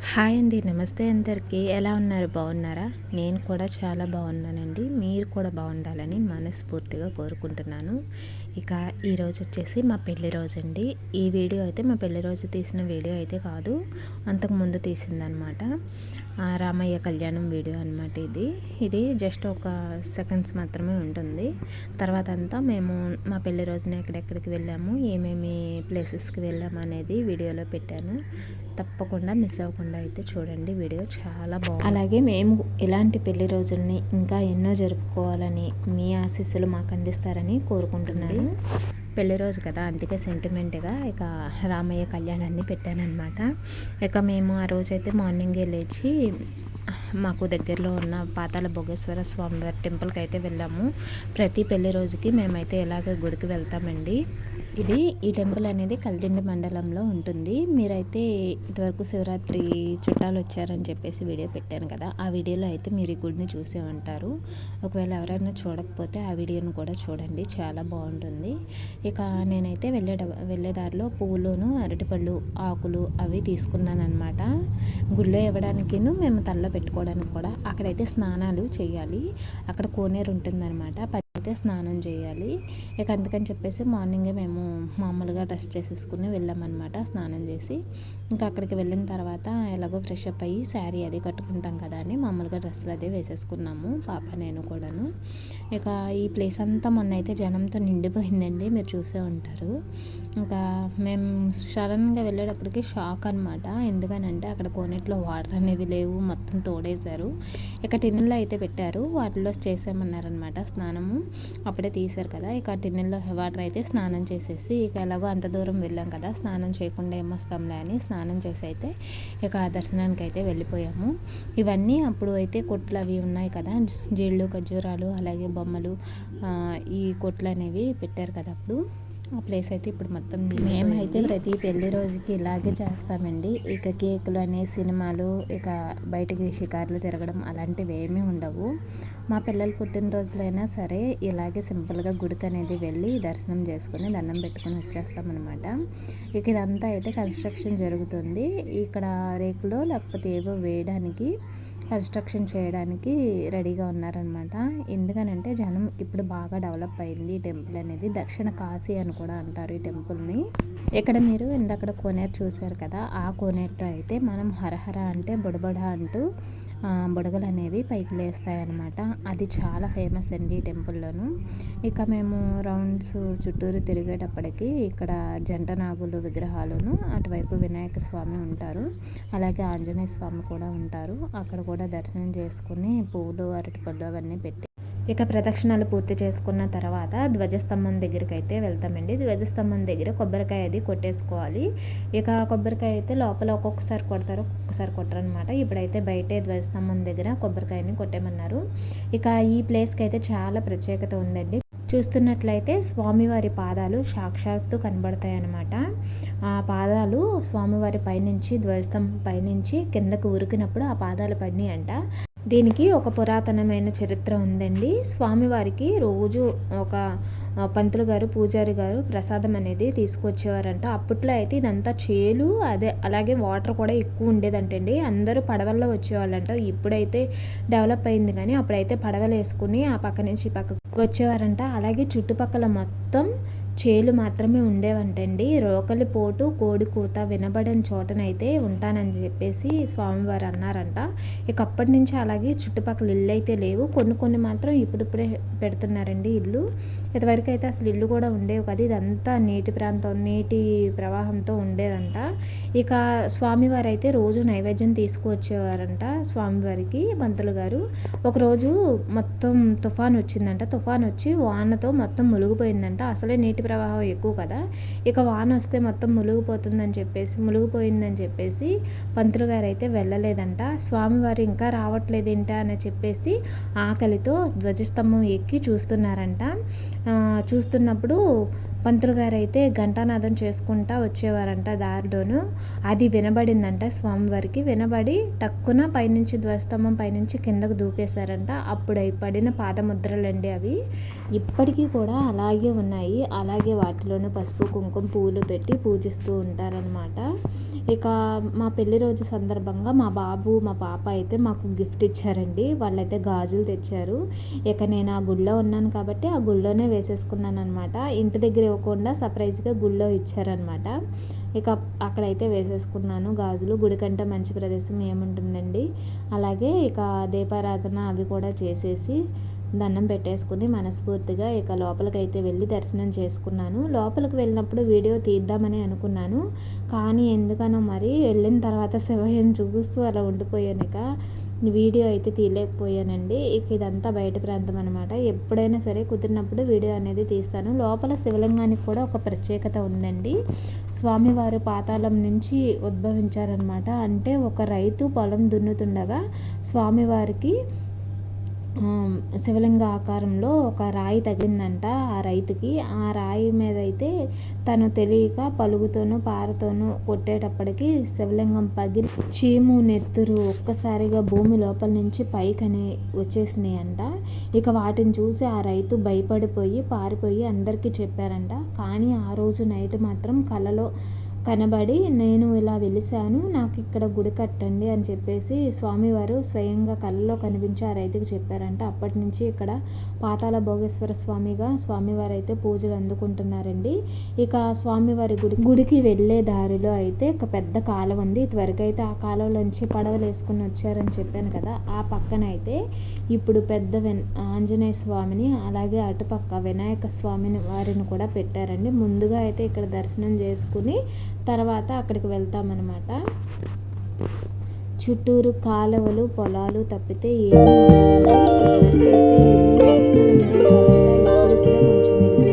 Hi అండి. నమస్తే అందరికీ. ఎలా ఉన్నారు? బాగున్నారా? నేను కూడా చాలా బాగున్నానండి. మీరు కూడా బాగుండాలని మనస్ఫూర్తిగా కోరుకుంటున్నాను. ఇక ఈరోజు వచ్చేసి మా పెళ్లి రోజు అండి. ఈ వీడియో అయితే మా పెళ్లి రోజు తీసిన వీడియో అయితే కాదు, అంతకుముందు తీసిందనమాట. రామయ్య కళ్యాణం వీడియో అనమాట ఇది జస్ట్ ఒక సెకండ్స్ మాత్రమే ఉంటుంది. తర్వాత అంతా మేము మా పెళ్లి రోజున ఎక్కడెక్కడికి వెళ్ళాము, ఏమేమి ప్లేసెస్కి వెళ్ళాము అనేది వీడియోలో పెట్టాను. తప్పకుండా మిస్ అవ్వకుండా అయితే చూడండి. వీడియో చాలా బాగుంది. అలాగే మేము ఇలాంటి పెళ్లి రోజుల్ని ఇంకా ఎన్నో జరుపుకోవాలని మీ ఆశీస్సులు మాకు అందిస్తారని కోరుకుంటున్నాను. పెళ్లి రోజు కదా, అందుకే సెంటిమెంట్గా ఇక రామయ్య కళ్యాణాన్ని పెట్టానన్నమాట. ఇక మేము ఆ రోజైతే మార్నింగే లేచి మాకు దగ్గరలో ఉన్న పాతాళ భోగేశ్వర స్వామివారి టెంపుల్కి అయితే వెళ్ళాము. ప్రతి పెళ్లి రోజుకి మేమైతే ఇలాగ గుడికి వెళ్తామండి. ఈ టెంపుల్ అనేది కల్దిండి మండలంలో ఉంటుంది. మీరైతే ఇంతవరకు శివరాత్రి చుట్టాలు వచ్చారని చెప్పేసి వీడియో పెట్టాను కదా, ఆ వీడియోలో అయితే మీరు ఈ గుడిని చూసే ఉంటారు. ఒకవేళ ఎవరైనా చూడకపోతే ఆ వీడియోను కూడా చూడండి, చాలా బాగుంటుంది. ఇక నేనైతే వెళ్ళేదారిలో పువ్వులును అరటిపళ్ళు ఆకులు అవి తీసుకున్నాను అనమాట. గుళ్ళో ఇవ్వడానికి మేము తలలో పెట్టుకోవడానికి కూడా. అక్కడైతే స్నానాలు చేయాలి, అక్కడ కోనేరు ఉంటుందన్నమాట. అయితే స్నానం చేయాలి. ఇక అందుకని చెప్పేసి మార్నింగే మేము మామూలుగా డ్రెస్ చేసేసుకుని వెళ్ళామన్నమాట. స్నానం చేసి ఇంకా అక్కడికి వెళ్ళిన తర్వాత ఎలాగో ఫ్రెష్ అప్ అయ్యి శారీ అది కట్టుకుంటాం కదా అని మామూలుగా డ్రెస్సులు అదే వేసేసుకున్నాము, పాప నేను కూడాను. ఇక ఈ ప్లేస్ అంతా మొన్న అయితే జనంతో నిండిపోయిందండి, మీరు చూసే ఉంటారు. ఇంకా మేము సడన్గా వెళ్ళేటప్పటికి షాక్ అనమాట. ఎందుకనంటే అక్కడ కోనేట్లో వాటర్ అనేవి లేవు, మొత్తం తోడేశారు. ఇక టిన్నుల్లో అయితే పెట్టారు, వాటిలో చేసామన్నారనమాట స్నానము. అప్పుడే తీశారు కదా, ఇక టిన్నుల్లో వాటర్ అయితే స్నానం చేసేసి ఇక ఎలాగో అంత దూరం వెళ్ళాం కదా, స్నానం చేయకుండా ఏమొస్తాంలే అని స్నానం చేసి అయితే ఇక దర్శనానికి అయితే వెళ్ళిపోయాము. ఇవన్నీ అప్పుడు అయితే కొట్లు అవి ఉన్నాయి కదా, జీళ్ళు ఖర్జూరాలు అలాగే బొమ్మలు, ఈ కొట్లు అనేవి పెట్టారు కదా అప్పుడు. ఆ ప్లేస్ అయితే ఇప్పుడు మొత్తం మేమైతే ప్రతి పెళ్లి రోజుకి ఇలాగే చేస్తామండి. ఇక కేకులు అనే సినిమాలు, ఇక బయటికి షికార్లు తిరగడం అలాంటివి ఏమీ ఉండవు. మా పిల్లలు పుట్టినరోజులైనా సరే ఇలాగే సింపుల్గా గుడికి అనేది వెళ్ళి దర్శనం చేసుకుని దండం పెట్టుకుని వచ్చేస్తామన్నమాట. ఇక ఇదంతా అయితే కన్స్ట్రక్షన్ జరుగుతుంది. ఇక్కడ రేకులో లేకపోతే ఏవో వేయడానికి కన్స్ట్రక్షన్ చేయడానికి రెడీగా ఉన్నారనమాట. ఎందుకనంటే జనం ఇప్పుడు బాగా డెవలప్ అయింది ఈ టెంపుల్ అనేది. దక్షిణ కాశీ అని కూడా అంటారు ఈ టెంపుల్ని. ఇక్కడ మీరు ఇందక్కడ కోనేరు చూశారు కదా, ఆ కోనేరుతో అయితే మనం హరహర అంటే బుడబుడ అంటూ బుడగలు అనేవి పైకి లేస్తాయన్నమాట. అది చాలా ఫేమస్ అండి ఈ టెంపుల్లోను. ఇక మేము రౌండ్స్ చుట్టూరు తిరిగేటప్పటికి ఇక్కడ జంట నాగులు విగ్రహాలను, అటువైపు వినాయక స్వామి ఉంటారు, అలాగే ఆంజనేయ స్వామి కూడా ఉంటారు. అక్కడ కూడా దర్శనం చేసుకుని పువ్వులు అరటిపళ్ళు అవన్నీ పెట్టి ఇక ప్రదక్షిణాలు పూర్తి చేసుకున్న తర్వాత ధ్వజస్తంభం దగ్గరికి అయితే వెళ్తామండి. ధ్వజస్తంభం దగ్గర కొబ్బరికాయ అది కొట్టేసుకోవాలి. ఇక కొబ్బరికాయ అయితే లోపల ఒక్కొక్కసారి కొడతారు, ఒక్కొక్కసారి కొట్టరు అనమాట. ఇప్పుడైతే బయటే ధ్వజస్తంభం దగ్గర కొబ్బరికాయని కొట్టేమన్నారు. ఇక ఈ ప్లేస్కి అయితే చాలా ప్రత్యేకత ఉందండి. చూస్తున్నట్లయితే స్వామివారి పాదాలు సాక్షాత్తు కనబడతాయి అన్నమాట. ఆ పాదాలు స్వామివారి పైనుంచి ధ్వజస్తంభం పైనుంచి కిందకు ఉరికినప్పుడు ఆ పాదాలు పడినాయి అంట. దీనికి ఒక పురాతనమైన చరిత్ర ఉందండి. స్వామివారికి రోజు ఒక పంతులు గారు పూజారి గారు ప్రసాదం అనేది తీసుకొచ్చేవారంట. అప్పట్లో అయితే ఇదంతా చేలు అలాగే వాటర్ కూడా ఎక్కువ ఉండేదంటండి. అందరూ పడవల్లో వచ్చేవాళ్ళంట. ఇప్పుడైతే డెవలప్ అయింది కానీ అప్పుడైతే పడవలు వేసుకుని ఆ పక్క నుంచి ఈ పక్క వచ్చేవారంట. అలాగే చుట్టుపక్కల మొత్తం చేలు మాత్రమే ఉండేవంటండి. రోకలి పోటు కోడి కూత వినబడని చోటనైతే ఉంటానని చెప్పేసి స్వామివారు అన్నారంట. ఇక అప్పటి నుంచి అలాగే చుట్టుపక్కల ఇల్లు అయితే లేవు, కొన్ని కొన్ని మాత్రం ఇప్పుడిప్పుడే పెడుతున్నారండి ఇల్లు. ఇదివరకు అయితే అసలు ఇల్లు కూడా ఉండేవి కదా, ఇదంతా నీటి ప్రాంతం, నీటి ప్రవాహంతో ఉండేదంట. ఇక స్వామివారు అయితే రోజు నైవేద్యం తీసుకువచ్చేవారంట స్వామివారికి పంతులు గారు. ఒకరోజు మొత్తం తుఫాన్ వచ్చిందంట. తుఫాన్ వచ్చి వానతో మొత్తం మునిగిపోయిందంట. అసలే నీటి ప్రవాహం ఎక్కువ కదా, ఇక వాన వస్తే మొత్తం మునిగిపోయిందని చెప్పేసి పంతులు గారు అయితే వెళ్ళలేదంట. స్వామివారు ఇంకా రావట్లేదేంటా అని చెప్పేసి ఆకలితో ధ్వజస్తంభం ఎక్కి చూస్తున్నారంట. చూస్తున్నప్పుడు పంతులు గారు అయితే ఘంటానాదం చేసుకుంటా వచ్చేవారంట దారిలోను. అది వినబడిందంట స్వామివారికి. వినబడి టక్కున పైనుంచి ధ్వజస్తంభం పైనుంచి కిందకు దూకేశారంట. అప్పుడు పడిన పాదముద్రలండి అవి. ఇప్పటికీ కూడా అలాగే ఉన్నాయి. అలాగే వాటిలోనూ పసుపు కుంకుమ పూలు పెట్టి పూజిస్తూ ఉంటారనమాట. ఇక మా పెళ్లి రోజు సందర్భంగా మా బాబు మా పాప అయితే మాకు గిఫ్ట్ ఇచ్చారండి. వాళ్ళైతే గాజులు తెచ్చారు. ఇక నేను ఆ గుళ్ళో ఉన్నాను కాబట్టి ఆ గుళ్ళోనే వేసేసుకున్నాను అనమాట. ఇంటి దగ్గర ఇవ్వకుండా సర్ప్రైజ్గా గుళ్ళో ఇచ్చారనమాట. ఇక అక్కడైతే వేసేసుకున్నాను గాజులు. గుడి కంటే మంచి ప్రదేశం ఏముంటుందండి. అలాగే ఇక దీపారాధన అవి కూడా చేసేసి దండం పెట్టేసుకుని మనస్ఫూర్తిగా ఇక లోపలికైతే వెళ్ళి దర్శనం చేసుకున్నాను. లోపలికి వెళ్ళినప్పుడు వీడియో తీద్దామని అనుకున్నాను. కానీ ఎందుకనో మరి వెళ్ళిన తర్వాత శివయ్యం చూస్తూ అలా ఉండిపోయాను. ఇక వీడియో అయితే తీయలేకపోయానండి. ఇక ఇదంతా బయట ప్రాంతం అనమాట. ఎప్పుడైనా సరే కుదిరినప్పుడు వీడియో అనేది తీస్తాను. లోపల శివలింగానికి కూడా ఒక ప్రత్యేకత ఉందండి. స్వామివారు పాతాళం నుంచి ఉద్భవించారనమాట. అంటే ఒక రైతు పొలం దున్నుతుండగా స్వామివారికి శివలింగ ఆకారంలో ఒక రాయి తగిలిందంట ఆ రైతుకి. ఆ రాయి మీద అయితే తను తెలియక పలుగుతోనూ పారతోనూ కొట్టేటప్పటికి శివలింగం పగిలి చీము నెత్తురు ఒక్కసారిగా భూమి లోపల నుంచి పైకని వచ్చేసినాయి అంట. ఇక వాటిని చూసి ఆ రైతు భయపడిపోయి పారిపోయి అందరికీ చెప్పారంట. కానీ ఆ రోజు నైట్ మాత్రం కలలో కనబడి నేను ఇలా వెలిశాను, నాకు ఇక్కడ గుడి కట్టండి అని చెప్పేసి స్వామివారు స్వయంగా కళ్ళలో కనిపించి ఆ రైతుకు చెప్పారంట. అప్పటి నుంచి ఇక్కడ పాతాళ భోగేశ్వర స్వామిగా స్వామివారు అయితే పూజలు అందుకుంటున్నారండి. ఇక స్వామివారి గుడికి వెళ్ళే దారిలో అయితే ఒక పెద్ద కాలువ ఉంది. ఇదివరకు అయితే ఆ కాలువలోంచి పడవలు వేసుకుని వచ్చారని చెప్పాను కదా. ఆ పక్కన అయితే ఇప్పుడు పెద్ద ఆంజనేయ స్వామిని అలాగే అటుపక్క వినాయక స్వామిని వారిని కూడా పెట్టారండి. ముందుగా అయితే ఇక్కడ దర్శనం చేసుకుని తర్వాత అక్కడికి వెళ్తామన్నమాట. చుట్టూరు కాలువలు పొలాలు తప్పితే ఏమీ ఉండదండి. ఇదివరకు అయితే ఇల్లు అస్సలు ఉండేవి కాదంట. ఇప్పుడిప్పుడే కొంచెం ఇల్లు